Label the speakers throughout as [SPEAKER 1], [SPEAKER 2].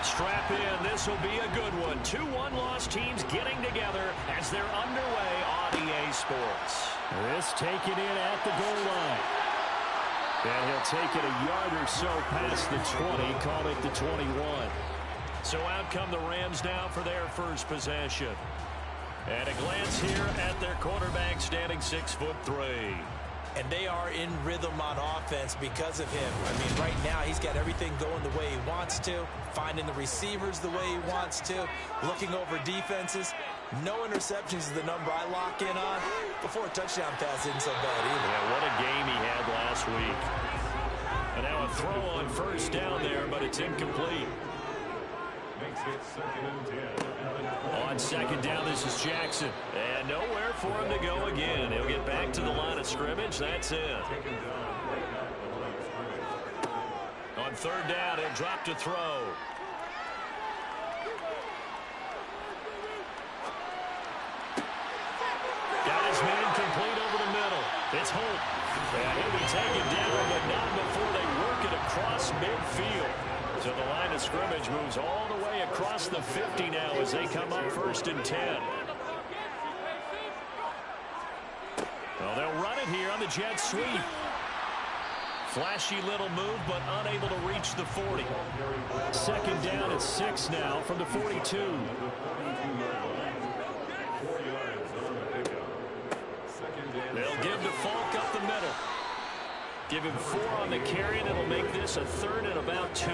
[SPEAKER 1] Strap in. This will be a good one. 2 one-loss teams getting together as they're underway on EA Sports.
[SPEAKER 2] This taken in at the goal line. And he'll take it a yard or so past the 20, call it the 21.
[SPEAKER 1] So out come the Rams now for their first possession. And a glance here at their quarterback standing 6'3".
[SPEAKER 3] And they are in rhythm on offense because of him. I mean, right now he's got everything going the way he wants to, finding the receivers the way he wants to, looking over defenses. No interceptions is the number I lock in on. Before a touchdown pass isn't so bad either.
[SPEAKER 1] Yeah, what a game he had last week. And now a throw on first down there, but it's incomplete. On second down, this is Jackson. And nowhere for him to go again. He'll get back to the line of scrimmage. That's it. On third down, he'll drop to throw. Got his man complete over the middle. It's Holt. And he'll be taken down, but not before they work it across midfield. So the line of scrimmage moves all the way across the 50 now as they come up 1st and 10. Well, they'll run it here on the jet sweep. Flashy little move, but unable to reach the 40.
[SPEAKER 2] Second down at 6 now from the 42.
[SPEAKER 1] They'll give to Falk up the middle. Give him 4 on the carry, and it'll make this a 3rd and about 2.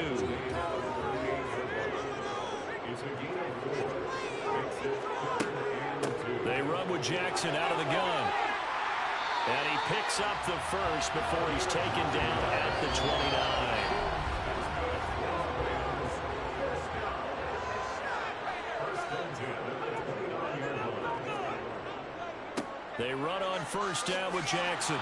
[SPEAKER 1] They run with Jackson out of the gun. And he picks up the first before he's taken down at the 29. They run on first down with Jackson.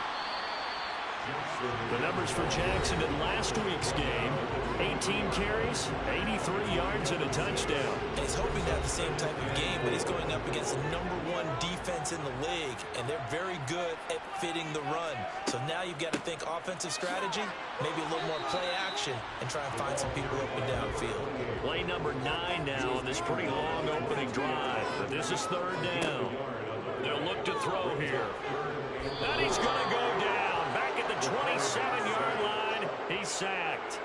[SPEAKER 1] The numbers for Jackson in last week's game: 18 carries, 83 yards, and a touchdown.
[SPEAKER 3] And he's hoping to have the same type of game, but he's going up against the #1 defense in the league, and they're very good at fitting the run. So now you've got to think offensive strategy, maybe a little more play action, and try and find some people open downfield.
[SPEAKER 1] Play number 9 now on this pretty long opening drive. But this is 3rd down. They'll look to throw here. And he's going to go down. Back at the 27-yard line, he's sacked.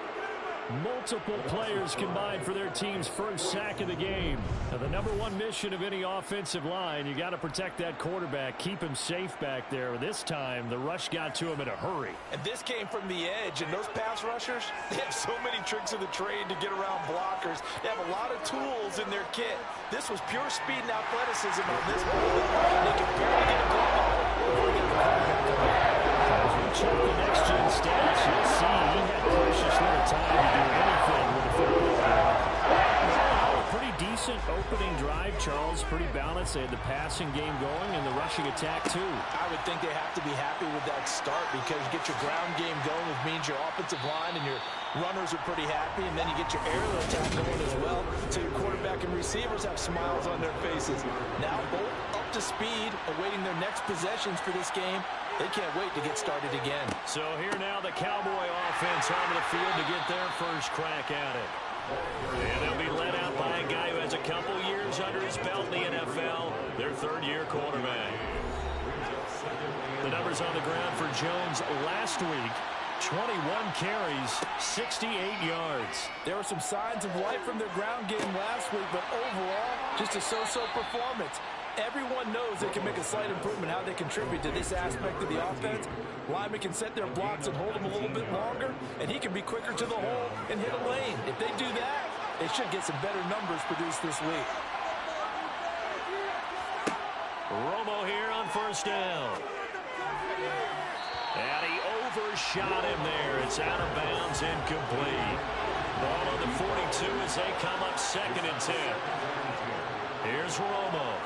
[SPEAKER 2] Multiple players combined for their team's first sack of the game. Now, the #1 mission of any offensive line, you got to protect that quarterback, keep him safe back there. This time, the rush got to him in a hurry.
[SPEAKER 3] And this came from the edge, and those pass rushers, they have so many tricks of the trade to get around blockers. They have a lot of tools in their kit. This was pure speed and athleticism on this play. They can barely get a glove on it before they get the quarterback.
[SPEAKER 2] As we check the next-gen stats, you'll see he had precious little time to do anything with the football. A pretty decent opening drive, Charles. Pretty balanced. They had the passing game going and the rushing attack, too.
[SPEAKER 3] I would think they have to be happy with that start because you get your ground game going, which means your offensive line and your runners are pretty happy, and then you get your aerial attack going as well. So your quarterback and receivers have smiles on their faces. Now both up to speed, awaiting their next possessions for this game. They can't wait to get started again.
[SPEAKER 1] So here now the Cowboy offense onto the field to get their first crack at it. And they'll be led out by a guy who has a couple years under his belt in the NFL, their 3rd-year quarterback. The numbers on the ground for Jones last week: 21 carries, 68 yards.
[SPEAKER 3] There were some signs of life from their ground game last week, but overall, just a so-so performance. Everyone knows they can make a slight improvement how they contribute to this aspect of the offense. Linemen can set their blocks and hold them a little bit longer, and he can be quicker to the hole and hit a lane. If they do that, they should get some better numbers produced this week.
[SPEAKER 1] Romo here on first down. And he overshot him there. It's out of bounds, incomplete. Ball on the 42 as they come up 2nd and 10. Here's Romo.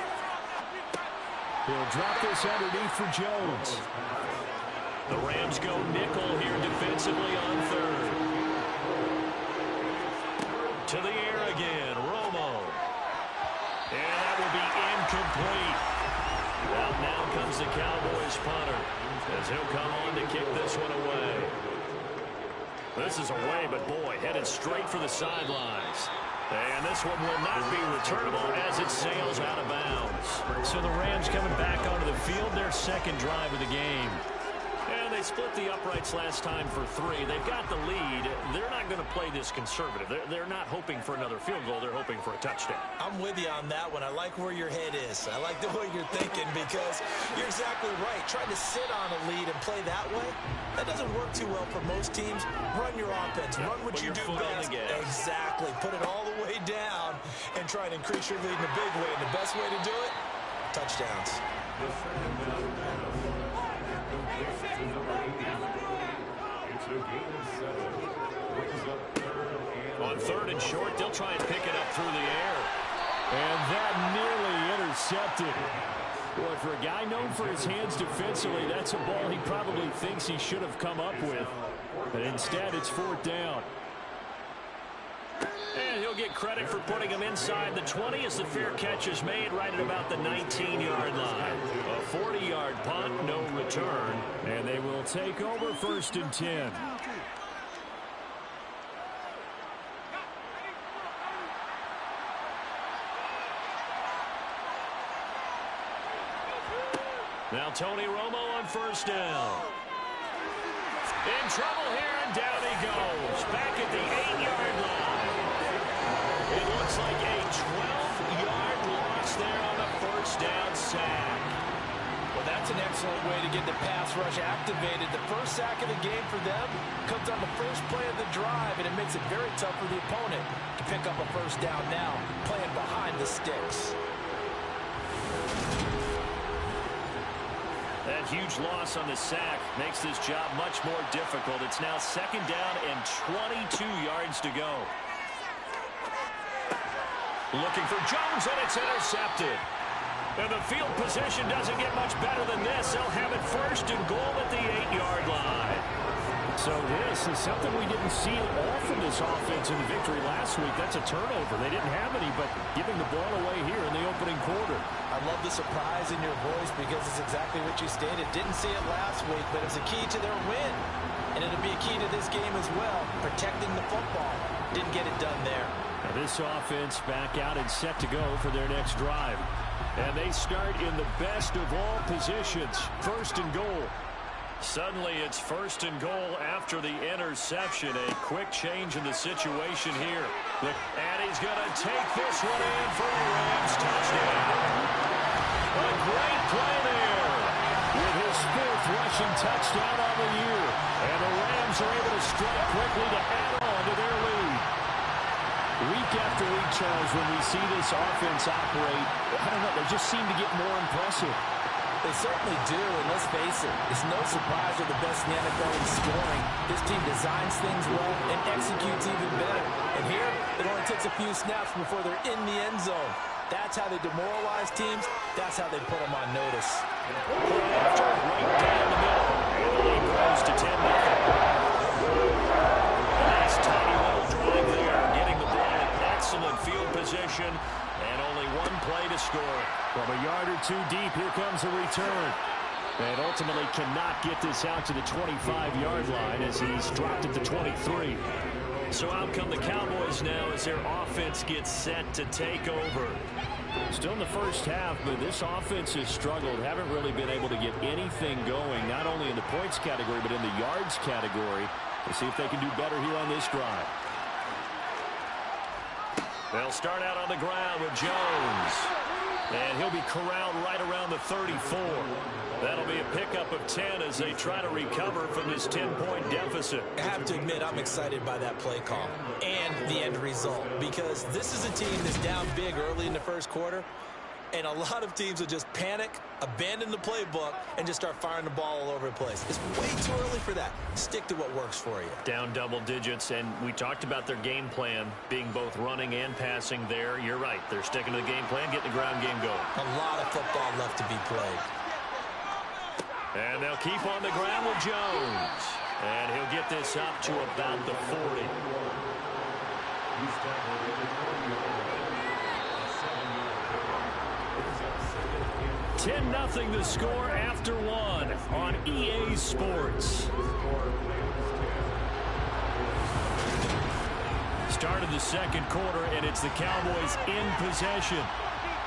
[SPEAKER 2] He'll drop this underneath for Jones.
[SPEAKER 1] The Rams go nickel here defensively on 3rd. To the air again, Romo. And that will be incomplete. Well, now comes the Cowboys punter as he'll come on to kick this one away. This is away, but boy, headed straight for the sidelines. And this one will not be returnable as it sails out of bounds.
[SPEAKER 2] So the Rams coming back onto the field, their second drive of the game.
[SPEAKER 1] And they split the uprights last time for 3. They've got the lead. They're not going to play this conservative. They're not hoping for another field goal. They're hoping for a touchdown.
[SPEAKER 3] I'm with you on that one. I like where your head is. I like the way you're thinking because you're exactly right. Trying to sit on a lead and play that way, that doesn't work too well for most teams. Run your offense. Run what you do best. Exactly. Put it all the way down and try and increase your lead in a big way. And the best way to do it, touchdowns.
[SPEAKER 1] On 3rd and short, they'll try and pick it up through the air.
[SPEAKER 2] And that nearly intercepted. Boy, for a guy known for his hands defensively, that's a ball he probably thinks he should have come up with. But instead, it's 4th down.
[SPEAKER 1] And he'll get credit for putting him inside the 20 as the fair catch is made right at about the 19-yard line. A 40-yard punt, no return.
[SPEAKER 2] And they will take over 1st and 10.
[SPEAKER 1] Now Tony Romo on 1st down. In trouble here, and down he goes. Back at the 8-yard line. It looks like a 12-yard loss there on the 1st down sack.
[SPEAKER 3] Well, that's an excellent way to get the pass rush activated. The first sack of the game for them comes on the first play of the drive, and it makes it very tough for the opponent to pick up a 1st down now, playing behind the sticks.
[SPEAKER 1] That huge loss on the sack makes this job much more difficult. It's now 2nd down and 22 yards to go. Looking for Jones, and it's intercepted. And the field position doesn't get much better than this. They'll have it 1st and goal at the 8-yard line.
[SPEAKER 2] So this is something we didn't see at all from this offense in the victory last week. That's a turnover. They didn't have any, but giving the ball away here in the opening quarter.
[SPEAKER 3] I love the surprise in your voice because it's exactly what you stated. Didn't see it last week, but it's a key to their win. And it'll be a key to this game as well, protecting the football. Didn't get it done there.
[SPEAKER 2] Now this offense back out and set to go for their next drive.
[SPEAKER 1] And they start in the best of all positions, 1st and goal. Suddenly it's 1st and goal after the interception. A quick change in the situation here. And he's going to take this one in for a Rams touchdown. A great play there.
[SPEAKER 2] With his 4th rushing touchdown on the year.
[SPEAKER 1] And the Rams are able to strike quickly to add on to their lead.
[SPEAKER 2] Week after week, Charles, when we see this offense operate, I don't know, they just seem to get more impressive.
[SPEAKER 3] They certainly do, and let's face it, it's no surprise they're the best in the NFL in scoring. This team designs things well and executes even better. And here, it only takes a few snaps before they're in the end zone. That's how they demoralize teams. That's how they put them on notice.
[SPEAKER 1] After right down the middle, and the lead grows to 10-0. Nice tiny little drive there, getting the ball in excellent field position. And only one play to score.
[SPEAKER 2] From a yard or 2 deep, here comes a return. And ultimately cannot get this out to the 25-yard line as he's dropped at the 23.
[SPEAKER 1] So out come the Cowboys now as their offense gets set to take over.
[SPEAKER 2] Still in the first half, but this offense has struggled. Haven't really been able to get anything going, not only in the points category, but in the yards category. We'll see if they can do better here on this drive.
[SPEAKER 1] They'll start out on the ground with Jones. And he'll be corralled right around the 34. That'll be a pickup of 10 as they try to recover from this 10-point deficit.
[SPEAKER 3] I have to admit, I'm excited by that play call and the end result because this is a team that's down big early in the first quarter, and a lot of teams will just panic, abandon the playbook, and just start firing the ball all over the place. It's way too early for that. Stick to what works for you.
[SPEAKER 1] Down double digits, and we talked about their game plan being both running and passing there. You're right. They're sticking to the game plan, getting the ground game going.
[SPEAKER 3] A lot of football left to be played.
[SPEAKER 1] And they'll keep on the ground with Jones. And he'll get this up to about the 40. 10-0 the score after one on EA Sports. started the second quarter, and it's the Cowboys in possession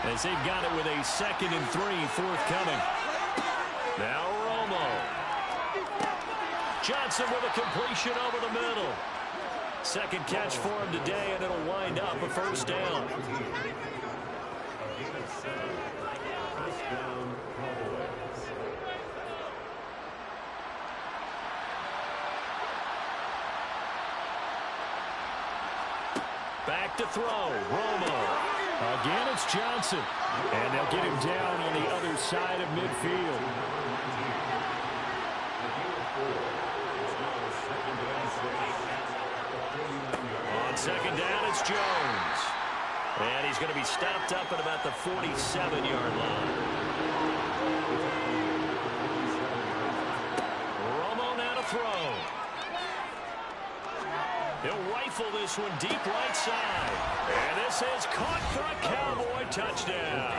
[SPEAKER 1] as they've got it with a 2nd and 3 forthcoming. Now Romo. Johnson with a completion over the middle. Second catch for him today, and it'll wind up a first down. Back to throw. Romo.
[SPEAKER 2] Again, it's Johnson. And they'll get him down on the other side of midfield.
[SPEAKER 1] On second down, it's Jones. And he's going to be stopped up at about the 47-yard line. Romo now to throw. He'll rifle this one deep right side. And this is caught for a Cowboy touchdown.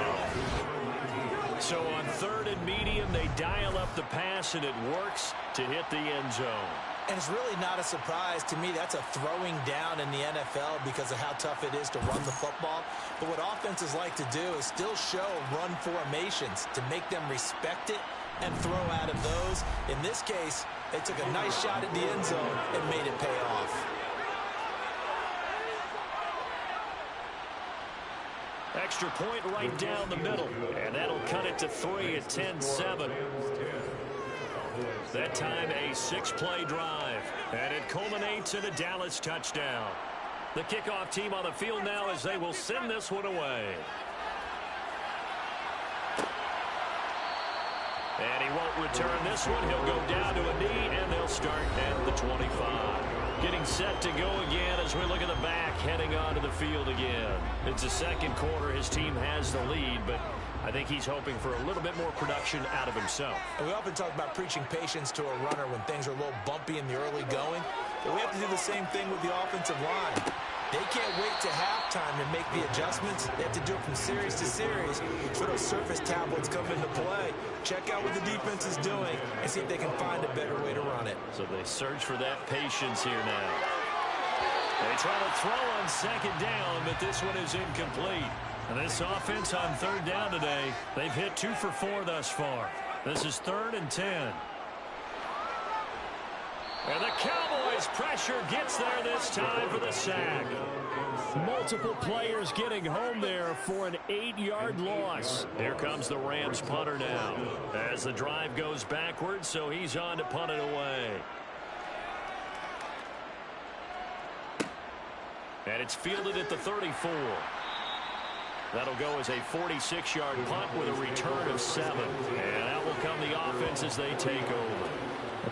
[SPEAKER 1] So on 3rd and medium, they dial up the pass, and it works to hit the end zone.
[SPEAKER 3] And it's really not a surprise to me. That's a throwing down in the NFL because of how tough it is to run the football. But what offenses like to do is still show run formations to make them respect it and throw out of those. In this case, they took a nice shot at the end zone and made it pay off.
[SPEAKER 1] Extra point right down the middle, and that'll cut it to 3 at 10-7. That time a 6-play drive, and it culminates in a Dallas touchdown. The kickoff team on the field now as they will send this one away. And he won't return this one. He'll go down to a knee, and they'll start at the 25. Getting set to go again as we look at the back heading onto the field again. It's the second quarter. His team has the lead, but I think he's hoping for a little bit more production out of himself.
[SPEAKER 3] And we often talk about preaching patience to a runner when things are a little bumpy in the early going. But we have to do the same thing with the offensive line. They can't wait to halftime to make the adjustments. They have to do it from series to series so those surface tablets come into play. Check out what the defense is doing and see if they can find a better way to run it.
[SPEAKER 1] So they search for that patience here now. They try to throw on second down, but this one is incomplete. And this offense on 3rd down today, they've hit 2 for 4 thus far. This is 3rd and 10. And the Cowboys pressure gets there this time for the sack.
[SPEAKER 2] Multiple players getting home there for an 8-yard loss.
[SPEAKER 1] Here comes the Rams punter now as the drive goes backwards, so he's on to punt it away. And it's fielded at the 34. That'll go as a 46-yard punt with a return of 7. And out will come the offense as they take over.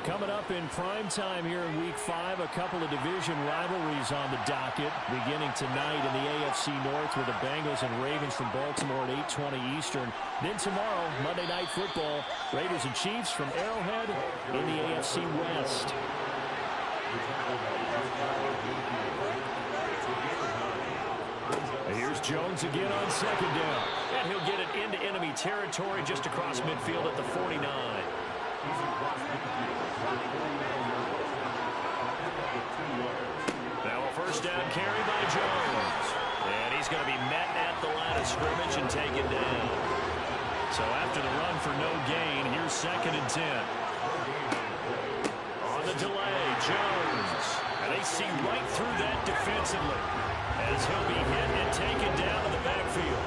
[SPEAKER 2] Coming up in prime time here in Week 5, a couple of division rivalries on the docket. Beginning tonight in the AFC North with the Bengals and Ravens from Baltimore at 8:20 Eastern. Then tomorrow, Monday Night Football, Raiders and Chiefs from Arrowhead in the AFC West.
[SPEAKER 1] Here's Jones again on second down. And he'll get it into enemy territory just across midfield at the 49. Now a first down carry by Jones. And he's going to be met at the line of scrimmage and taken down. So after the run for no gain, here's 2nd and 10. On the delay, Jones. And they see right through that defensively as he'll be hit and taken down in the backfield.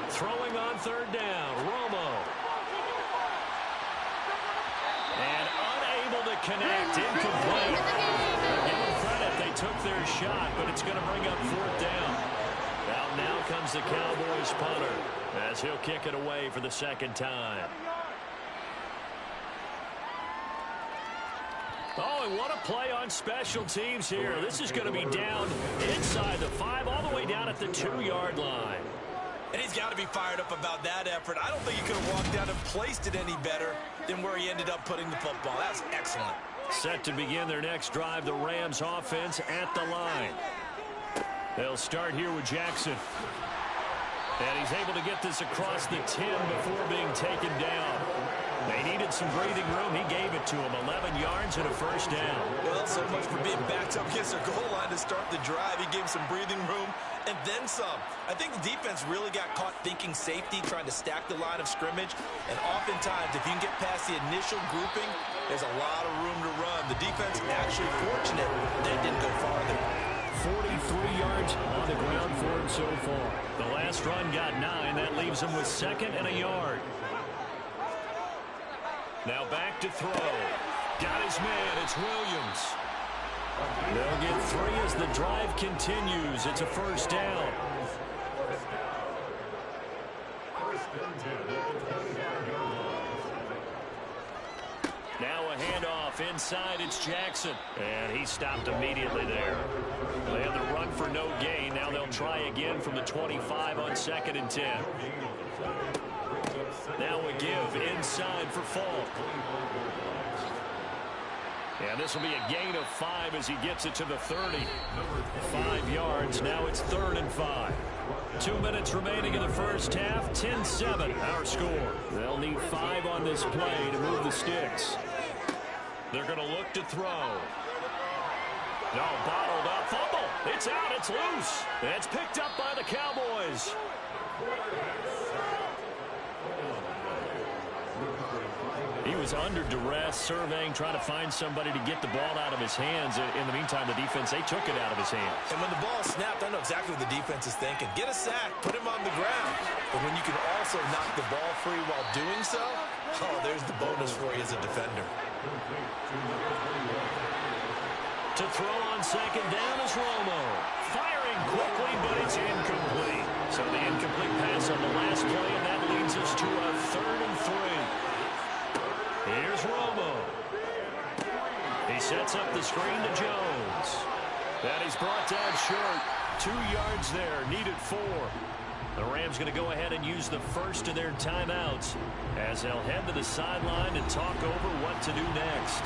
[SPEAKER 1] Throwing on 3rd down, Romo. And unable to connect, incomplete. Give them credit, they took their shot, but it's going to bring up 4th down. Now comes the Cowboys punter as he'll kick it away for the 2nd time. Oh, and what a play on special teams here. This is going to be down inside the 5, all the way down at the 2-yard line.
[SPEAKER 3] And he's got to be fired up about that effort. I don't think he could have walked down and placed it any better than where he ended up putting the football. That's excellent.
[SPEAKER 1] Set to begin their next drive, the Rams offense at the line. They'll start here with Jackson. And he's able to get this across the 10 before being taken down. They needed some breathing room. He gave it to them. 11 yards and a first down.
[SPEAKER 3] Well, so much for being backed up against their goal line to start the drive. He gave some breathing room and then some. I think the defense really got caught thinking safety, trying to stack the line of scrimmage. And oftentimes, if you can get past the initial grouping, there's a lot of room to run. The defense actually fortunate that didn't go farther.
[SPEAKER 2] 43 yards on the ground for him so far.
[SPEAKER 1] The last run got 9. That leaves him with 2nd and a yard. Now back to throw. Got his man. It's Williams. They'll get 3 as the drive continues. It's a first down. Now a handoff inside. It's Jackson. And he stopped immediately there. They had the run for no gain. Now they'll try again from the 25 on 2nd and 10. Now a give inside for Falk. And this will be a gain of 5 as he gets it to the 30. 5 yards. Now it's 3rd and 5. 2 minutes remaining in the first half. 10-7 our score.
[SPEAKER 2] They'll need 5 on this play to move the sticks.
[SPEAKER 1] They're going to look to throw. No, bottled up. Fumble. It's out. It's loose. It's picked up by the Cowboys. He was under duress, surveying, trying to find somebody to get the ball out of his hands. In the meantime, the defense, they took it out of his hands.
[SPEAKER 3] And when the ball snapped, I know exactly what the defense is thinking. Get a sack, put him on the ground. But when you can also knock the ball free while doing so, oh, there's the bonus for you as a defender.
[SPEAKER 1] To throw on 2nd down is Romo. Firing quickly, but it's incomplete. So the incomplete pass on the last play, and that leads us to a 3rd and 3. Here's Romo. He sets up the screen to Jones. And he's brought down short. 2 yards there, needed 4. The Rams going to go ahead and use the first of their timeouts as they'll head to the sideline and talk over what to do next.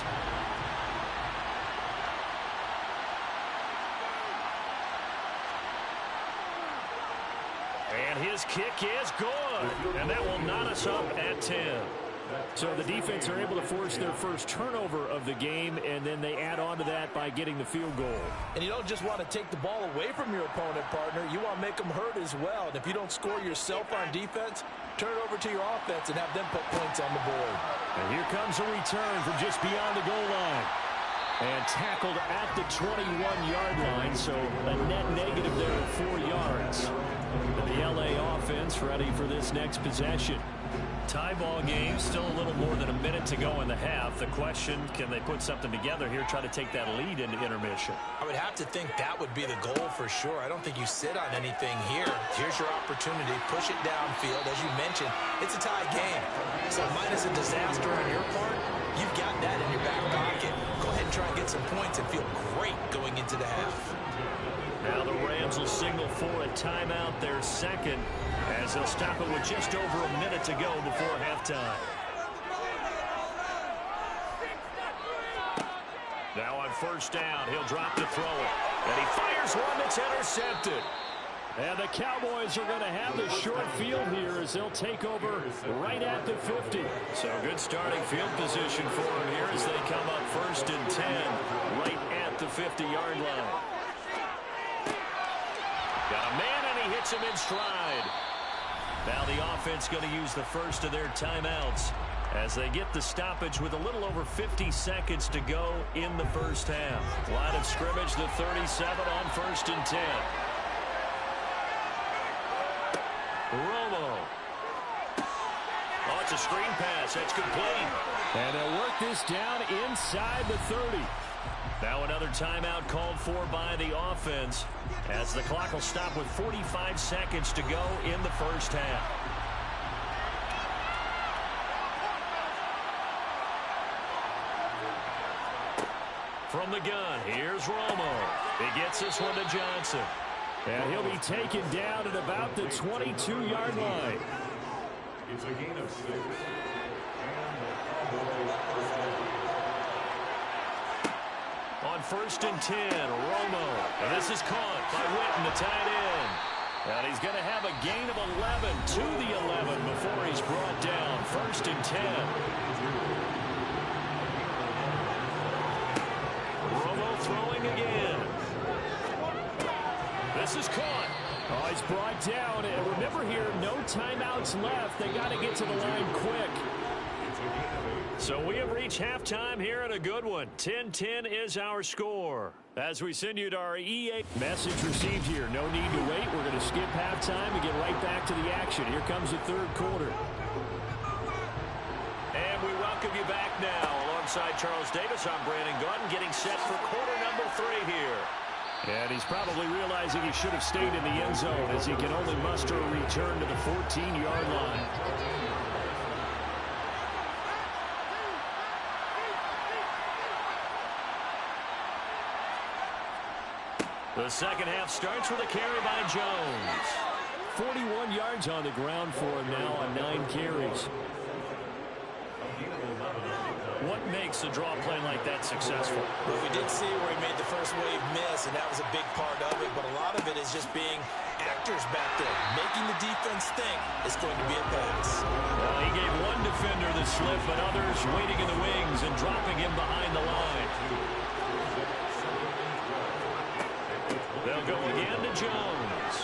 [SPEAKER 1] And his kick is good. And that will knot us up at 10.
[SPEAKER 2] So the defense are able to force their first turnover of the game, and then they add on to that by getting the field goal.
[SPEAKER 3] And you don't just want to take the ball away from your opponent, partner. You want to make them hurt as well. And if you don't score yourself on defense, turn it over to your offense and have them put points on the board.
[SPEAKER 2] And here comes a return from just beyond the goal line. And tackled at the 21-yard line, so a net negative there of 4 yards. The LA offense ready for this next possession. Tie ball game, still a little more than a minute to go in the half. The question, can they put something together here, try to take that lead into intermission?
[SPEAKER 3] I would have to think that would be the goal for sure. I don't think you sit on anything here. Here's your opportunity. Push it downfield. As you mentioned, it's a tie game. So minus a disaster on your part, you've got that in your back pocket. Go ahead and try and get some points and feel great going into the half.
[SPEAKER 1] Now the Rams will signal for a timeout, their second, as they'll stop it with just over a minute to go before halftime. Now on first down, he'll drop to throw it. And he fires one that's intercepted.
[SPEAKER 2] And the Cowboys are going to have the short field here as they'll take over right at the 50.
[SPEAKER 1] So good starting field position for them here as they come up 1st and 10 right at the 50-yard line. Got a man, and he hits him in stride. Now the offense going to use the first of their timeouts as they get the stoppage with a little over 50 seconds to go in the first half. Line of scrimmage, the 37 on 1st and 10. Romo. Oh, it's a screen pass. That's complete.
[SPEAKER 2] And they'll work this down inside the 30.
[SPEAKER 1] Now another timeout called for by the offense as the clock will stop with 45 seconds to go in the first half. From the gun, here's Romo. He gets this one to Johnson.
[SPEAKER 2] And he'll be taken down at about the 22-yard line.
[SPEAKER 4] It's a gain of 6.
[SPEAKER 1] On 1st and 10, Romo. And this is caught by Witten, the tight end. And he's going to have a gain of 11 to the 11 before he's brought down. 1st and 10. Romo throwing again. This is caught.
[SPEAKER 2] Oh, he's brought down. And remember here, no timeouts left. They got to get to the line quick.
[SPEAKER 1] So we have reached halftime here at a good one. 10-10 is our score. As we send you to our EA.
[SPEAKER 2] Message received here. No need to wait. We're going to skip halftime and get right back to the action. Here comes the 3rd quarter.
[SPEAKER 1] And we welcome you back now. Alongside Charles Davis, I'm Brandon Gaudin, getting set for quarter number 3 here.
[SPEAKER 2] And he's probably realizing he should have stayed in the end zone as he can only muster a return to the 14-yard line.
[SPEAKER 1] The second half starts with a carry by Jones.
[SPEAKER 2] 41 yards on the ground for him now on 9 carries.
[SPEAKER 1] What makes a draw play like that successful?
[SPEAKER 3] Well, we did see where he made the first wave miss, and that was a big part of it. But a lot of it is just being actors back there, making the defense think it's going to be a pass.
[SPEAKER 1] Well, he gave one defender the slip, but others waiting in the wings and dropping him behind the line. They'll go again to Jones.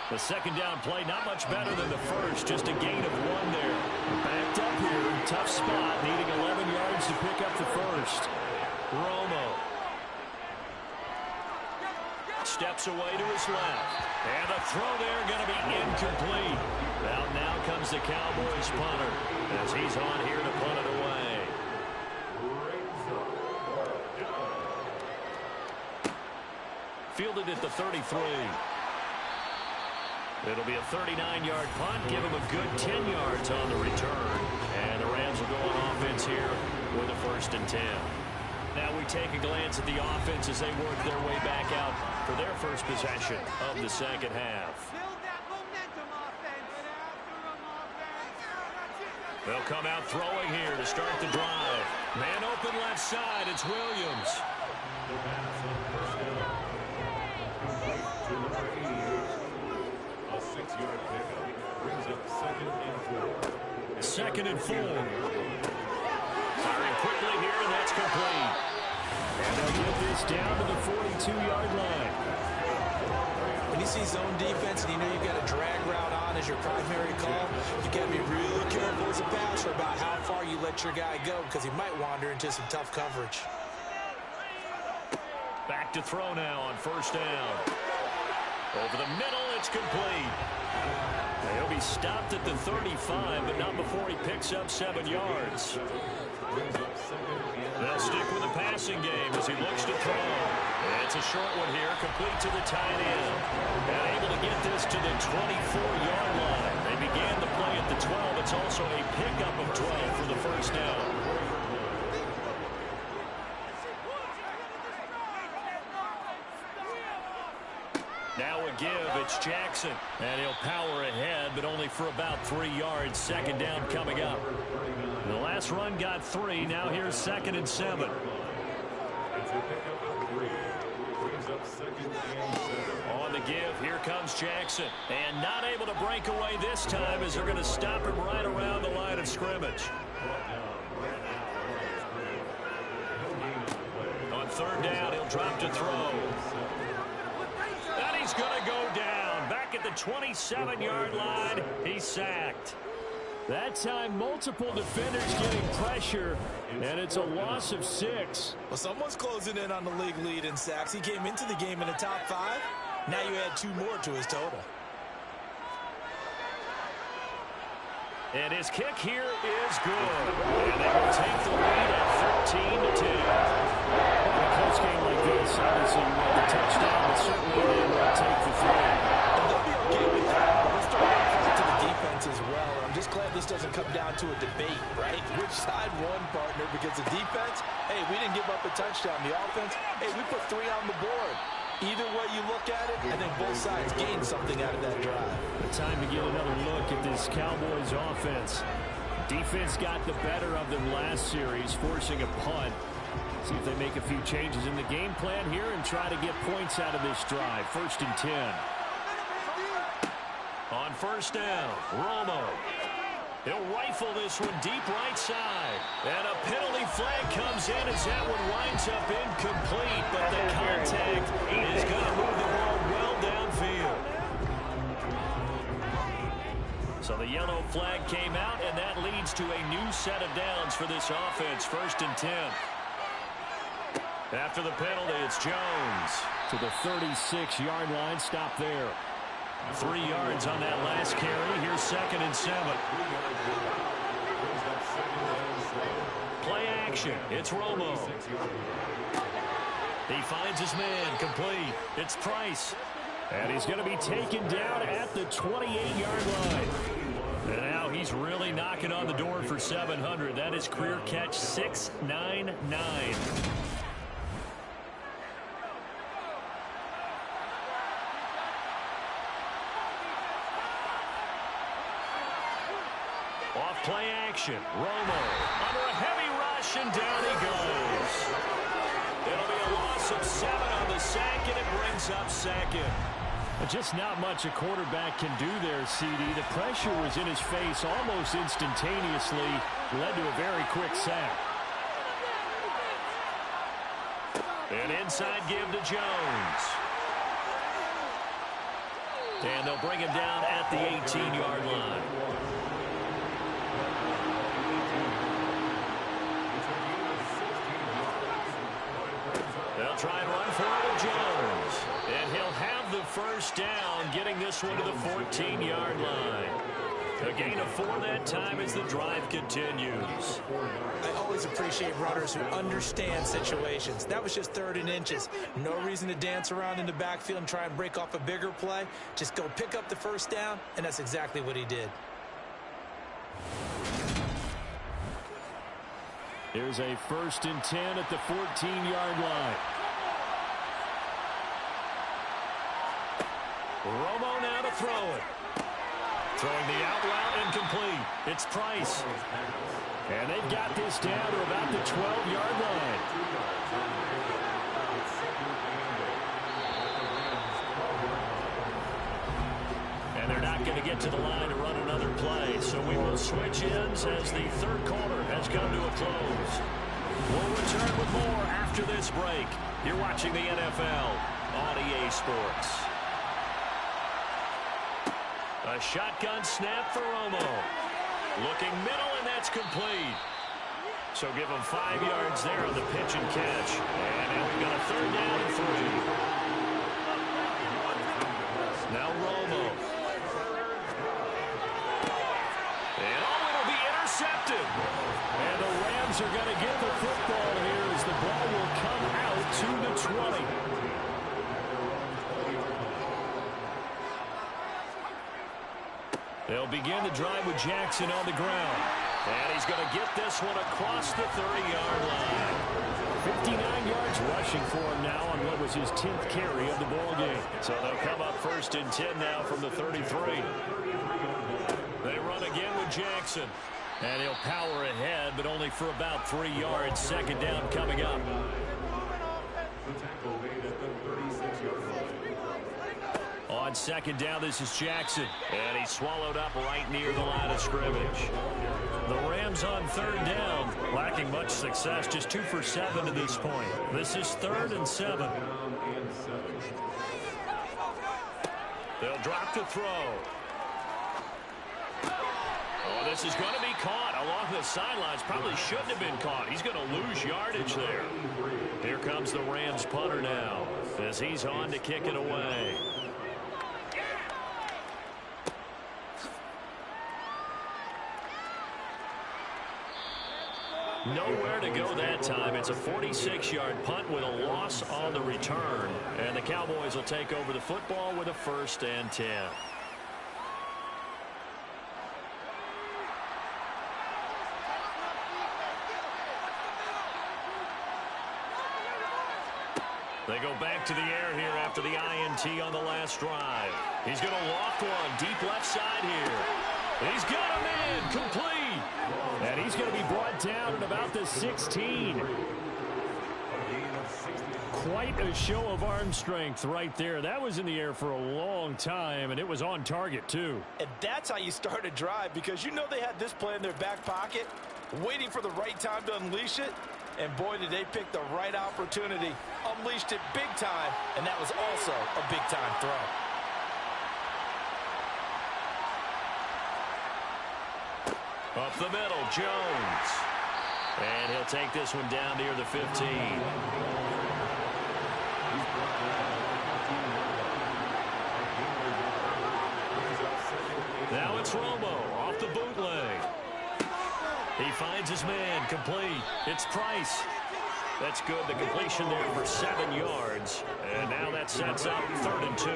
[SPEAKER 1] The second down play, not much better than the first, just a gain of 1 there.
[SPEAKER 2] Backed up here, tough spot, needing 11 yards to pick up the first.
[SPEAKER 1] Romo steps away to his left. And the throw there going to be incomplete. Now comes the Cowboys punter as he's on here to punt it away. Fielded at the 33. It'll be a 39-yard punt. Give him a good 10 yards on the return. And the Rams will go on offense here with a 1st and 10. Now we take a glance at the offense as they work their way back out for their first possession of the second half. They'll come out throwing here to start the drive. Man open left side. It's Williams.
[SPEAKER 4] A 6-yard pickup brings up 2nd and 4.
[SPEAKER 1] 2nd and 4. Firing quickly here, and that's complete.
[SPEAKER 2] And they'll get this down to the 42-yard line.
[SPEAKER 3] When you see zone defense and you know you've got a drag route on as your primary call, you got to be really careful as a passer about how far you let your guy go because he might wander into some tough coverage.
[SPEAKER 1] Back to throw now on 1st down. Over the middle, it's complete. He'll be stopped at the 35, but not before he picks up 7 yards. They'll stick with the passing game as he looks to throw. It's a short one here, complete to the tight end. And able to get this to the 24-yard line. They began the play at the 12. It's also a pickup of 12 for the 1st down. Now a give, it's Jackson. And he'll power ahead, but only for about 3 yards. 2nd down coming up. The last run got 3. Now here's 2nd and 7. On the give, here comes Jackson. And not able to break away this time as they're going to stop him right around the line of scrimmage. On 3rd down, he'll drop to throw. And he's going to go down. Back at the 27-yard line, he's sacked.
[SPEAKER 2] That time, multiple defenders getting pressure, and it's a loss of 6.
[SPEAKER 3] Well, someone's closing in on the league lead in sacks. He came into the game in the top 5. Now you add 2 more to his total.
[SPEAKER 1] And his kick here is good. And they will take the lead at 13-10.
[SPEAKER 2] In a close game like this, obviously you want the touchdown, but certainly they will take the 3.
[SPEAKER 3] And they'll be okay with that. But we'll start with to the defense as well. I'm just glad this doesn't come down to a debate, right? Which side won, partner? Because the defense, hey, we didn't give up a touchdown. The offense, hey, we put 3 on the board. Either way you look at it, I think both sides gained something out of that drive.
[SPEAKER 2] Time to get another look at this Cowboys offense. Defense got the better of them last series, forcing a punt. See if they make a few changes in the game plan here and try to get points out of this drive. 1st and 10.
[SPEAKER 1] On 1st down, Romo. He'll rifle this one deep right side. And a penalty flag comes in as that one winds up incomplete. But the contact is going to move the ball well downfield. So the yellow flag came out, and that leads to a new set of downs for this offense. 1st and 10. After the penalty, it's Jones.
[SPEAKER 2] To the 36-yard line. Stop there.
[SPEAKER 1] 3 yards on that last carry. Here's 2nd and 7. Play action. It's Romo. He finds his man. Complete. It's Price.
[SPEAKER 2] And he's going to be taken down at the 28-yard line.
[SPEAKER 1] And now he's really knocking on the door for 700. That is career catch 699. Off play action. Romo under a heavy rush, and down he goes. It'll be a loss of 7 on the sack, and it brings up 2nd.
[SPEAKER 2] Just not much a quarterback can do there, CD. The pressure was in his face almost instantaneously. Led to a very quick sack.
[SPEAKER 1] An inside give to Jones. And they'll bring him down at the 18-yard line. They'll try and run for it with Jones. And he'll have the 1st down, getting this one to the 14-yard line. A gain of 4 that time as the drive continues.
[SPEAKER 3] I always appreciate runners who understand situations. That was just 3rd and inches. No reason to dance around in the backfield and try and break off a bigger play. Just go pick up the 1st down, and that's exactly what he did.
[SPEAKER 2] Here's a 1st and 10 at the 14-yard line.
[SPEAKER 1] Romo now to throw it. Throwing the out route incomplete. It's Price.
[SPEAKER 2] And they've got this down to about the 12-yard line.
[SPEAKER 1] And they're not going to get to the line to run another play. So we will switch ends as the 3rd quarter has come to a close. We'll return with more after this break. You're watching the NFL on EA Sports. A shotgun snap for Romo. Looking middle, and that's complete. So give him 5 yards there on the pitch and catch. And now we've got a 3rd down and 3. Now Romo. And it'll be intercepted.
[SPEAKER 2] And the Rams are going to get the football here as the ball will come out to the 20.
[SPEAKER 1] They'll begin the drive with Jackson on the ground. And he's going to get this one across the 30-yard line.
[SPEAKER 2] 59 yards rushing for him now on what was his 10th carry of the ball game.
[SPEAKER 1] So they'll come up 1st and 10 now from the 33. They run again with Jackson. And he'll power ahead, but only for about 3 yards. 2nd down coming up. On 2nd down, this is Jackson. And he's swallowed up right near the line of scrimmage. The Rams on 3rd down, lacking much success, just 2 for 7 to this point. This is 3rd and 7. They'll drop to throw. Oh, this is going to be caught along the sidelines. Probably shouldn't have been caught. He's going to lose yardage there. Here comes the Rams punter now as he's on to kick it away. Nowhere to go that time. It's a 46-yard punt with a loss on the return. And the Cowboys will take over the football with a 1st and 10. They go back to the air here after the INT on the last drive. He's going to loft one deep left side here. He's got a man complete.
[SPEAKER 2] And he's going to be brought down at about the 16.
[SPEAKER 1] 16
[SPEAKER 2] Quite a show of arm strength right there. That was in the air for a long time, and it was on target, too.
[SPEAKER 3] And that's how you start a drive, because you know they had this play in their back pocket, waiting for the right time to unleash it. And boy, did they pick the right opportunity. Unleashed it big time, and that was also a big-time throw.
[SPEAKER 1] Up the middle, Jones. And he'll take this one down near the 15. Now it's Romo off the bootleg. He finds his man, complete. It's Price. That's good, the completion there for 7 yards. And now that sets up 3rd and 2.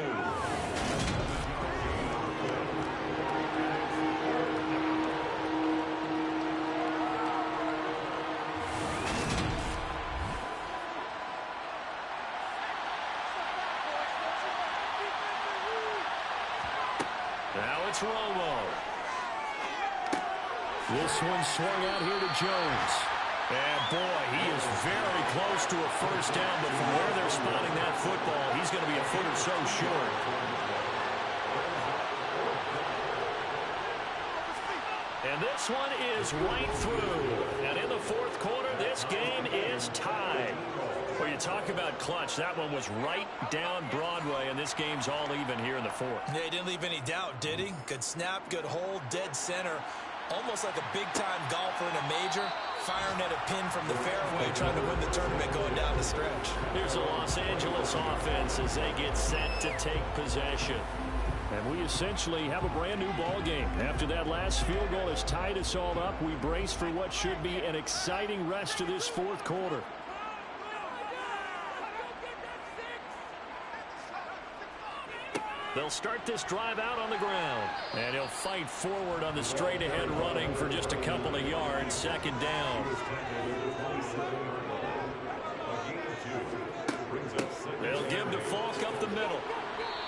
[SPEAKER 1] Now it's Romo.
[SPEAKER 2] This one swung out here to Jones.
[SPEAKER 1] And boy, he is very close to a first down, but from where they're spotting that football, he's going to be a foot or so short. And this one is right through. And in the 4th quarter, this game is tied. Well, you talk about clutch. That one was right down Broadway, and this game's all even here in the 4th.
[SPEAKER 3] Yeah, he didn't leave any doubt, did he? Good snap, good hold, dead center. Almost like a big-time golfer in a major, firing at a pin from the fairway, trying to win the tournament going down the stretch.
[SPEAKER 1] Here's the Los Angeles offense as they get set to take possession.
[SPEAKER 2] And we essentially have a brand new ball game. After that last field goal has tied us all up, we brace for what should be an exciting rest to this 4th quarter.
[SPEAKER 1] They'll start this drive out on the ground. And he'll fight forward on the straight-ahead running for just a couple of yards. 2nd down. They'll give to Falk up the middle.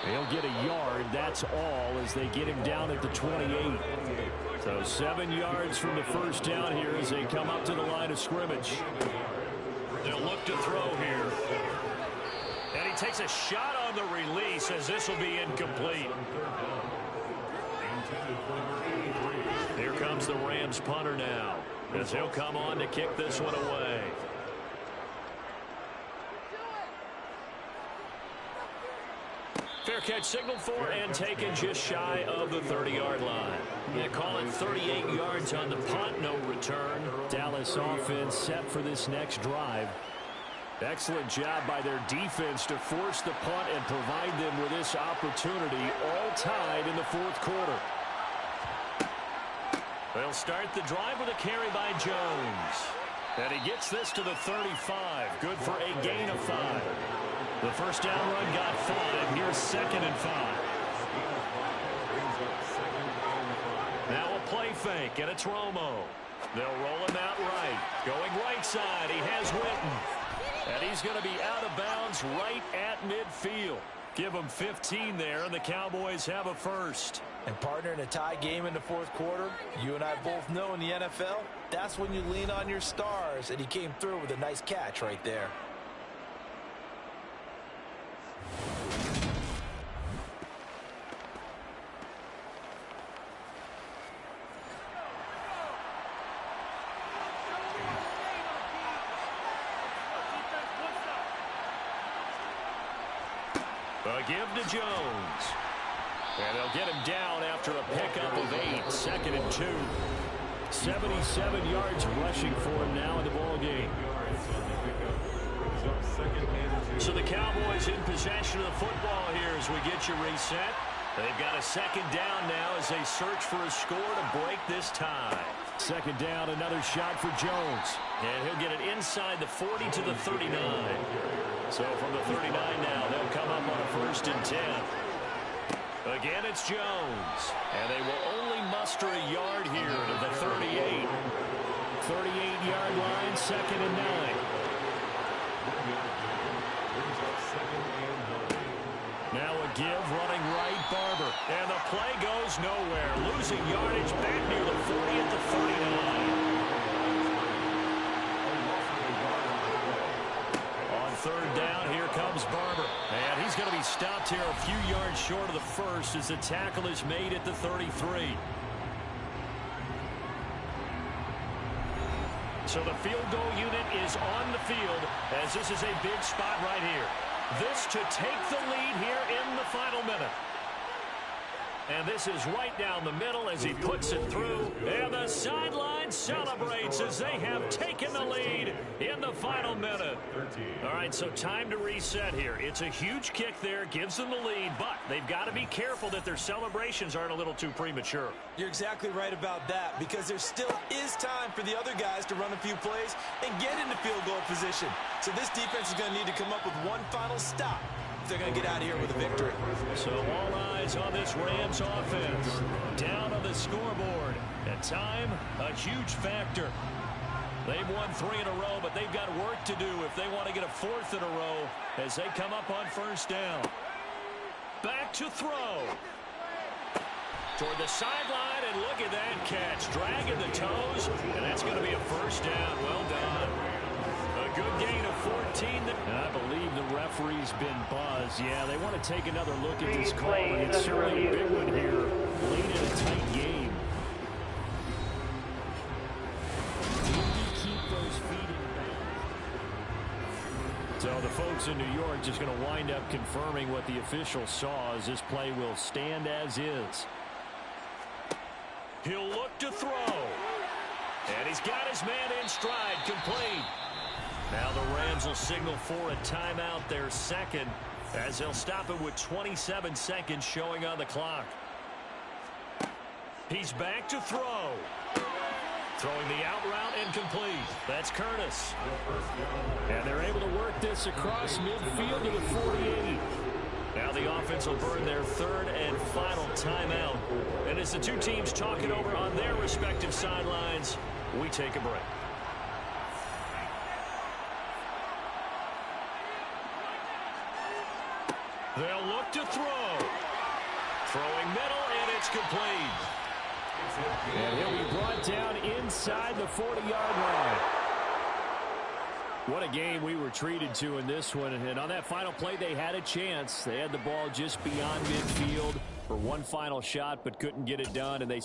[SPEAKER 2] He'll get a yard, that's all, as they get him down at the 28. So 7 yards from the first down here as they come up to the line of scrimmage.
[SPEAKER 1] They'll look to throw here. And he takes a shot on the release as this will be incomplete. Here comes the Rams punter now as he'll come on to kick this one away. Fair catch signaled for and taken just shy of the 30-yard line. They call it 38 yards on the punt, no return.
[SPEAKER 2] Dallas offense set for this next drive. Excellent job by their defense to force the punt and provide them with this opportunity, all tied in the 4th quarter.
[SPEAKER 1] They'll start the drive with a carry by Jones. And he gets this to the 35. Good for a gain of 5. The first down run got 5. Here's 2nd and 5. Now a play fake, and it's Romo. They'll roll him out right. Going right side, he has Witten. And he's going to be out of bounds right at midfield. Give him 15 there, and the Cowboys have a first.
[SPEAKER 3] And partner, in a tie game in the 4th quarter, you and I both know in the NFL, that's when you lean on your stars, and he came through with a nice catch right there.
[SPEAKER 1] A give to Jones. And they'll get him down after a pickup of 8. 2nd and 2.
[SPEAKER 2] 77 yards rushing for him now in the ball game.
[SPEAKER 1] So the Cowboys in possession of the football here as we get you reset. They've got a 2nd down now as they search for a score to break this tie.
[SPEAKER 2] 2nd down, another shot for Jones.
[SPEAKER 1] And he'll get it inside the 40 to the 39. So from the 39 now, they'll come up on a 1st and 10. Again, it's Jones. And they will only muster a yard here to the 38.
[SPEAKER 2] 38-yard line, 2nd and 9.
[SPEAKER 1] Now a give, running right, Barber. And the play goes nowhere. Losing yardage back near the 40 at the 39. On third down. Here comes Barber. And he's going to be stopped here a few yards short of the first as the tackle is made at the 33. So the field goal unit is on the field as this is a big spot right here. This to take the lead here in the final minute. And this is right down the middle as he puts it through. And the sideline celebrates as they have taken the lead in the final minute. All right, so time to reset here. It's a huge kick there, gives them the lead, but they've got to be careful that their celebrations aren't a little too premature.
[SPEAKER 3] You're exactly right about that because there still is time for the other guys to run a few plays and get into field goal position. So this defense is going to need to come up with one final stop if they're going to get out of here with a victory.
[SPEAKER 1] So all eyes on this Rams offense. Down on the scoreboard. At time, a huge factor. They've won 3 in a row, but they've got work to do if they want to get a 4th in a row as they come up on first down. Back to throw. Toward the sideline, and look at that catch. Dragging the toes, and that's going to be a first down. Well done. A good gain of 14.
[SPEAKER 2] And I believe the referee's been buzzed. Yeah, they want to take another look at this call, and it's certainly a big one here late in a tight game. Keep those feet in bounds. So the folks in New York just going to wind up confirming what the official saw as this play will stand as is.
[SPEAKER 1] He'll look to throw. And he's got his man in stride, complete. Now the Rams will signal for a timeout, their second, as they'll stop it with 27 seconds showing on the clock. He's back to throw. Throwing the out route and complete. That's Curtis.
[SPEAKER 2] And they're able to work this across midfield to the 48.
[SPEAKER 1] Now the offense will burn their third and final timeout. And as the two teams talk it over on their respective sidelines, we take a break. They'll look to throw. Throwing middle, and it's complete.
[SPEAKER 2] And he'll be brought down inside the 40-yard line. What a game we were treated to in this one. And on that final play, they had a chance. They had the ball just beyond midfield for one final shot, but couldn't get it done. And they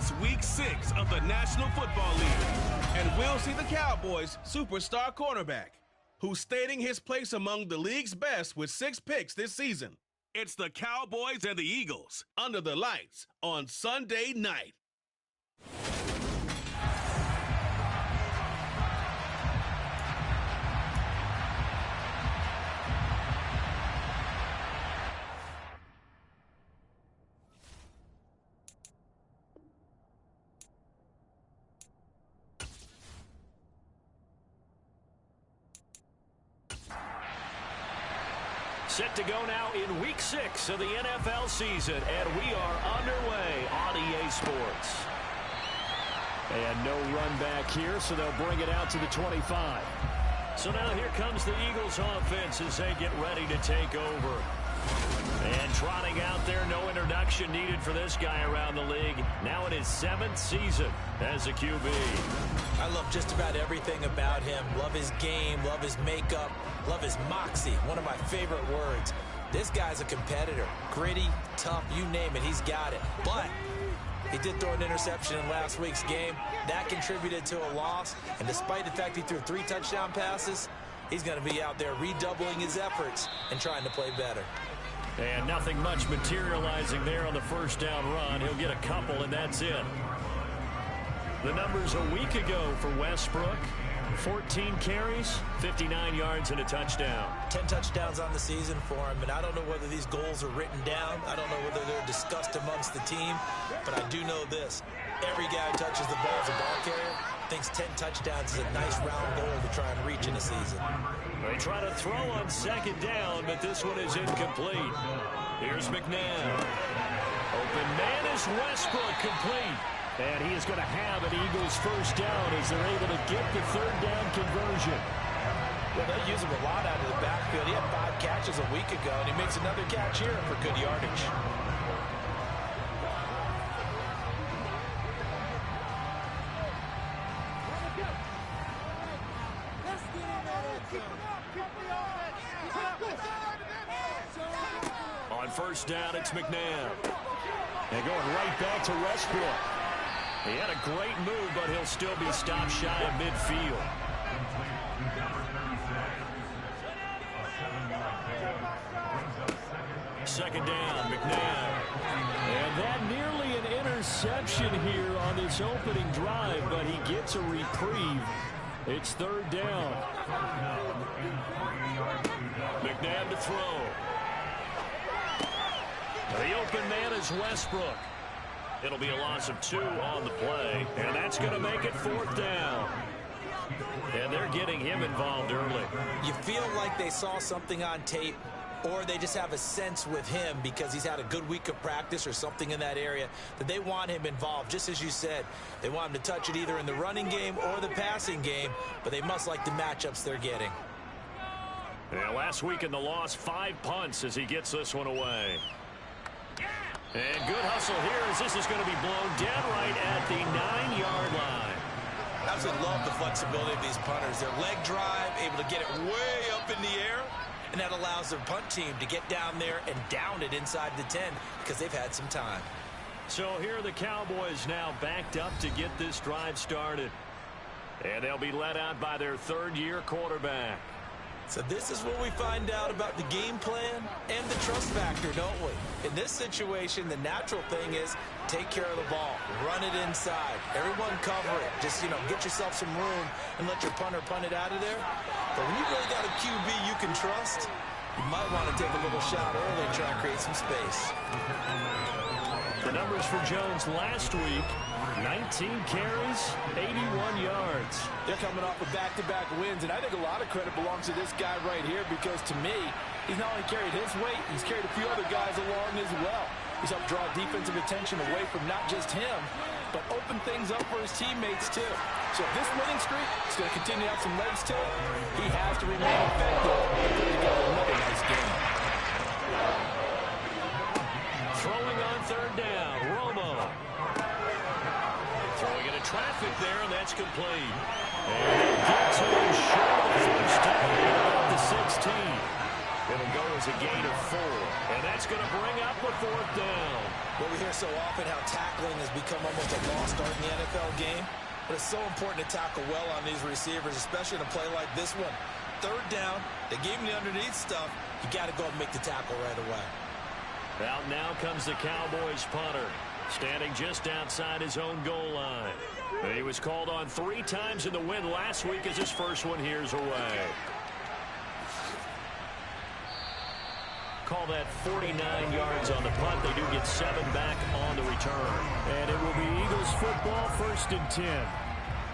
[SPEAKER 5] It's week 6 of the National Football League, and we'll see the Cowboys' superstar cornerback, who's stating his place among the league's best with 6 picks this season. It's the Cowboys and the Eagles under the lights on Sunday night.
[SPEAKER 1] Set to go now in week 6 of the NFL season, and we are underway on EA Sports.
[SPEAKER 2] And no run back here, so they'll bring it out to the 25.
[SPEAKER 1] So now here comes the Eagles offense as they get ready to take over. And trotting out there, no introduction needed for this guy around the league. Now in his 7th season as a QB.
[SPEAKER 3] I love just about everything about him. Love his game, love his makeup, love his moxie. One of my favorite words. This guy's a competitor. Gritty, tough, you name it, he's got it. But he did throw an interception in last week's game. That contributed to a loss. And despite the fact he threw 3 touchdown passes, he's going to be out there redoubling his efforts and trying to play better.
[SPEAKER 1] And nothing much materializing there on the first down run. He'll get a couple, and that's it. The numbers a week ago for Westbrook: 14 carries, 59 yards, and a touchdown.
[SPEAKER 3] 10 touchdowns on the season for him, and I don't know whether these goals are written down. I don't know whether they're discussed amongst the team, but I do know this. Every guy who touches the ball as a ball carrier thinks 10 touchdowns is a nice round goal to try and reach in a season.
[SPEAKER 1] They try to throw on second down, but this one is incomplete. Here's McNabb. Open man is Westbrook, complete.
[SPEAKER 2] And he is going to have an Eagles first down as they're able to get the third down conversion.
[SPEAKER 3] Well, they use him a lot out of the backfield. He had 5 catches a week ago, and he makes another catch here for good yardage.
[SPEAKER 1] On first down, it's McNabb.
[SPEAKER 2] And going right back to Westbrook.
[SPEAKER 1] He had a great move, but he'll still be stopped shy of midfield. Second down, McNabb.
[SPEAKER 2] And that nearly an interception here on this opening drive, but he gets a reprieve. It's third down.
[SPEAKER 1] McNabb to throw. The open man is Westbrook. It'll be a loss of 2 on the play, and that's going to make it fourth down. And they're getting him involved early.
[SPEAKER 3] You feel like they saw something on tape, or they just have a sense with him because he's had a good week of practice or something in that area that they want him involved. Just as you said, they want him to touch it either in the running game or the passing game, but they must like the matchups they're getting.
[SPEAKER 1] Yeah, last week in the loss, 5 punts as he gets this one away. And good hustle here as this is going to be blown dead right at the 9-yard line.
[SPEAKER 3] I absolutely love the flexibility of these punters. Their leg drive, able to get it way up in the air, and that allows their punt team to get down there and down it inside the 10 because they've had some time.
[SPEAKER 1] So here are the Cowboys now backed up to get this drive started. And they'll be led out by their third-year quarterback.
[SPEAKER 3] So this is where we find out about the game plan and the trust factor, don't we? In this situation, the natural thing is take care of the ball, run it inside, everyone cover it. Just, get yourself some room and let your punter punt it out of there. But when you really got a QB you can trust, you might want to take a little shot early and try and create some space.
[SPEAKER 1] The numbers for Jones last week: 19 carries, 81 yards.
[SPEAKER 3] They're coming off of back-to-back wins, and I think a lot of credit belongs to this guy right here because, to me, he's not only carried his weight, he's carried a few other guys along as well. He's helped draw defensive attention away from not just him, but open things up for his teammates, too. So if this winning streak is going to continue to have some legs to it, he has to remain effective and put together another nice game.
[SPEAKER 1] Throwing on third down, Romo. Throwing into traffic there, and that's complete. And it gets him short of the first down at the 16. It'll go has a gain of 4. And that's going to bring up a 4th down.
[SPEAKER 3] Well, we hear so often how tackling has become almost a lost art in the NFL game. But it's so important to tackle well on these receivers, especially in a play like this one. 3rd down, they gave him the underneath stuff. You got to go and make the tackle right away.
[SPEAKER 1] Out now comes the Cowboys punter, standing just outside his own goal line. He was called on 3 times in the win last week as his first one here's away. Call that 49 yards on the punt. They do get 7 back on the return.
[SPEAKER 2] And it will be Eagles football, 1st and 10.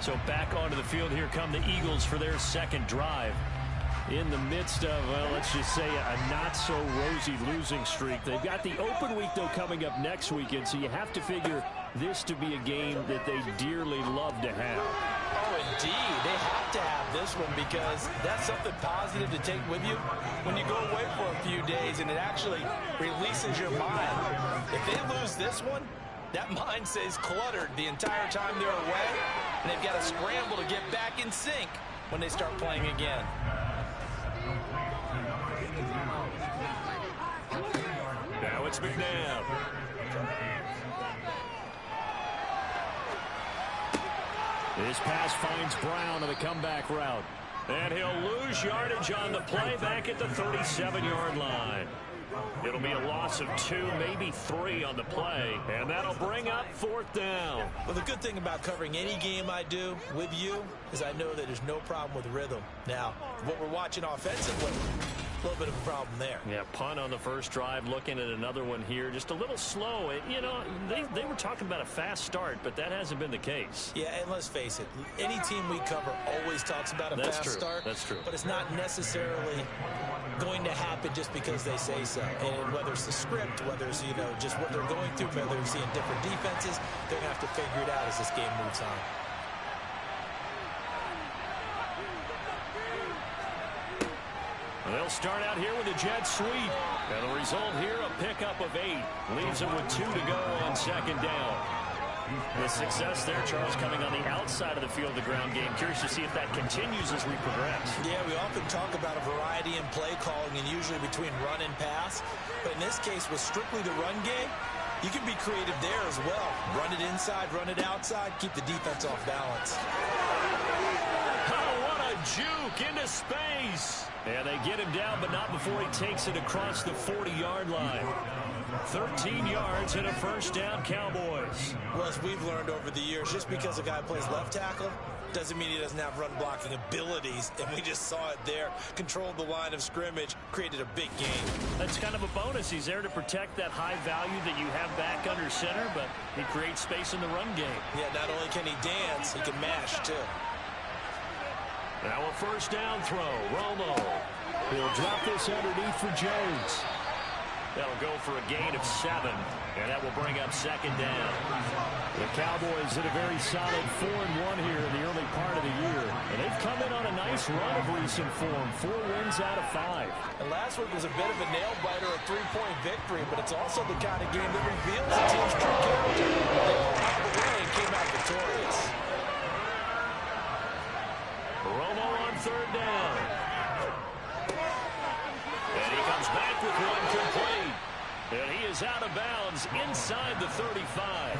[SPEAKER 1] So back onto the field, here come the Eagles for their 2nd drive.
[SPEAKER 2] In the midst of, well, let's just say a not-so-rosy losing streak. They've got the open week, though, coming up next weekend, so you have to figure this to be a game that they dearly love to have.
[SPEAKER 3] Oh, indeed. They have to have this one because that's something positive to take with you when you go away for a few days, and it actually releases your mind. If they lose this one, that mind stays cluttered the entire time they're away, and they've got to scramble to get back in sync when they start playing again.
[SPEAKER 1] Now it's McNabb.
[SPEAKER 2] This pass finds Brown on the comeback route.
[SPEAKER 1] And he'll lose yardage on the play back at the 37-yard line. It'll be a loss of 2, maybe 3 on the play, and that'll bring up 4th down.
[SPEAKER 3] Well, the good thing about covering any game I do with you is I know that there's no problem with rhythm. Now, what we're watching offensively, a little bit of a problem there.
[SPEAKER 1] Yeah, punt on the first drive, looking at another one here. Just a little slow. You know, they were talking about a fast start, but that hasn't been the case.
[SPEAKER 3] Yeah, and let's face it, any team we cover always talks about a fast start.
[SPEAKER 1] That's true.
[SPEAKER 3] But it's not necessarily going to happen just because they say so. And whether it's the script, whether it's, you know, just what they're going through, whether they're seeing different defenses, they're going to have to figure it out as this game moves on.
[SPEAKER 1] They'll start out here with a jet sweep. And the result here, a pickup of 8. Leaves them with 2 to go on 2nd down. The success there, Charles, coming on the outside of the field, the ground game. Curious to see if that continues as we progress.
[SPEAKER 3] Yeah, we often talk about a variety in play calling and usually between run and pass. But in this case, with strictly the run game, you can be creative there as well. Run it inside, run it outside, keep the defense off balance.
[SPEAKER 1] Oh, what a juke into space. And they get him down, but not before he takes it across the 40-yard line. 13 yards and a 1st down, Cowboys.
[SPEAKER 3] Well, as we've learned over the years, just because a guy plays left tackle doesn't mean he doesn't have run-blocking abilities, and we just saw it there. Controlled the line of scrimmage, created a big gain.
[SPEAKER 1] That's kind of a bonus. He's there to protect that high value that you have back under center, but he creates space in the run game.
[SPEAKER 3] Yeah, not only can he dance, he can mash, too.
[SPEAKER 1] Now a 1st down throw. Romo.
[SPEAKER 2] He'll drop this underneath for Jones.
[SPEAKER 1] That'll go for a gain of 7, and that will bring up 2nd down.
[SPEAKER 2] The Cowboys hit a very solid 4-1 here in the early part of the year. And they've come in on a nice run of recent form. 4 wins out of 5.
[SPEAKER 3] And last week was a bit of a nail-biter, a 3-point victory, but it's also the kind of game that reveals the team's true character. They pulled out the way and came out victorious.
[SPEAKER 1] Romo on 3rd down. And he comes back with one complete. And he is out of bounds inside the 35.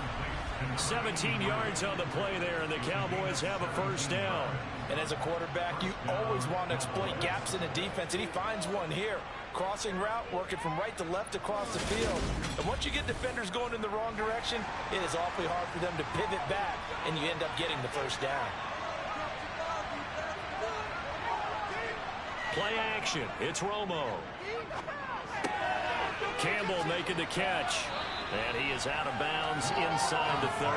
[SPEAKER 1] 17 yards on the play there, and the Cowboys have a 1st down.
[SPEAKER 3] And as a quarterback, you always want to exploit gaps in the defense, and he finds one here. Crossing route, working from right to left across the field. And once you get defenders going in the wrong direction, it is awfully hard for them to pivot back, and you end up getting the 1st down.
[SPEAKER 1] Play action. It's Romo. Campbell making the catch. And he is out of bounds inside the 30.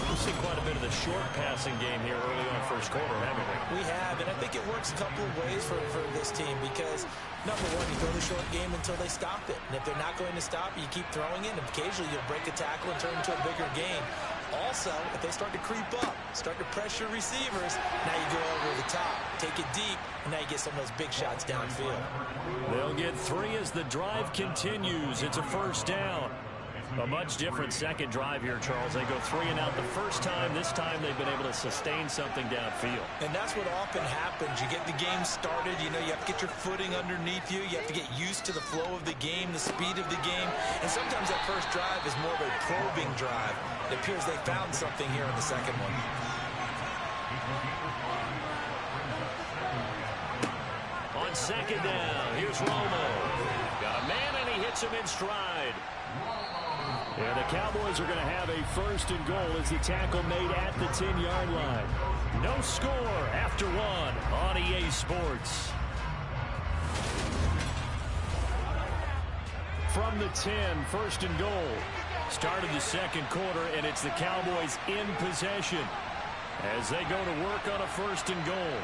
[SPEAKER 1] We've seen quite a bit of the short passing game here early on 1st quarter, haven't we?
[SPEAKER 3] We have, and I think it works a couple of ways for this team because, number one, you throw the short game until they stop it. And if they're not going to stop it, you keep throwing it, and occasionally you'll break a tackle and turn it into a bigger game. Also, if they start to creep up, start to pressure receivers, now you go over the top, take it deep, and now you get some of those big shots downfield.
[SPEAKER 1] They'll get 3 as the drive continues. It's a 1st down.
[SPEAKER 2] A much different second drive here, Charles. They go 3 and out the first time. This time they've been able to sustain something downfield.
[SPEAKER 3] And that's what often happens. You get the game started. You know, you have to get your footing underneath you. You have to get used to the flow of the game, the speed of the game. And sometimes that first drive is more of a probing drive. It appears they found something here in the second one.
[SPEAKER 1] On second down, here's Romo. Got a man, and he hits him in stride.
[SPEAKER 2] And the Cowboys are going to have a first and goal as the tackle made at the 10-yard line. No score after 1 on EA Sports. From the 10, first and goal. Started the second quarter, and it's the Cowboys in possession as they go to work on a first and goal.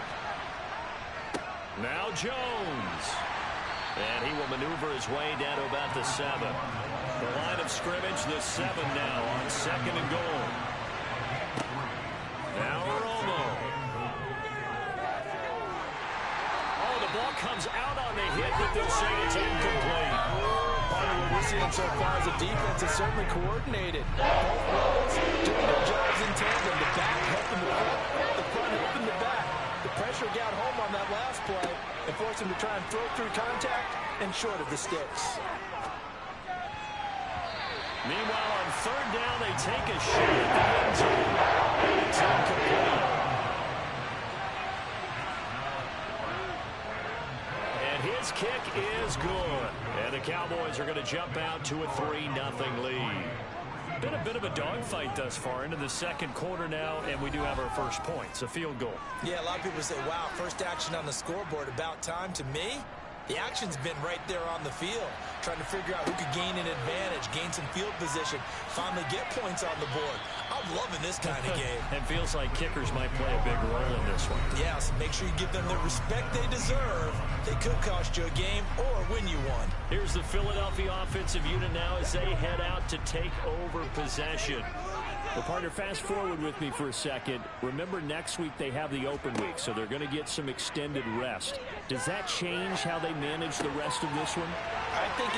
[SPEAKER 2] Now Jones. And he will maneuver his way down to about the 7. The line of scrimmage, the 7 now on second and goal. Now Romo. Oh, the ball comes out on the hit, but they'll say it's incomplete.
[SPEAKER 3] Part of what we're seeing so far is the defense is certainly coordinated. Both levels doing their jobs in tandem. The back helping the front helping the back. The pressure got home on that last play and forced him to try and throw through contact and short of the sticks.
[SPEAKER 1] Meanwhile, on third down, they take a shot at the end zone. It's incomplete. And his kick is good. And the Cowboys are going to jump out to a 3-0 lead. Been a bit of a dogfight thus far into the second quarter now, and we do have our first points, a field goal.
[SPEAKER 3] Yeah, a lot of people say, wow, first action on the scoreboard, about time. To me, the action's been right there on the field, trying to figure out who could gain an advantage, gain some field position, finally get points on the board. I'm loving this kind of game.
[SPEAKER 2] It feels like kickers might play a big role in this one.
[SPEAKER 3] Yes, make sure you give them the respect they deserve. They could cost you a game or win you one.
[SPEAKER 1] Here's the Philadelphia offensive unit now as they head out to take over possession.
[SPEAKER 2] Well, partner, fast forward with me for a second. Remember, next week they have the open week, so they're going to get some extended rest. Does that change how they manage the rest of this one?
[SPEAKER 3] I think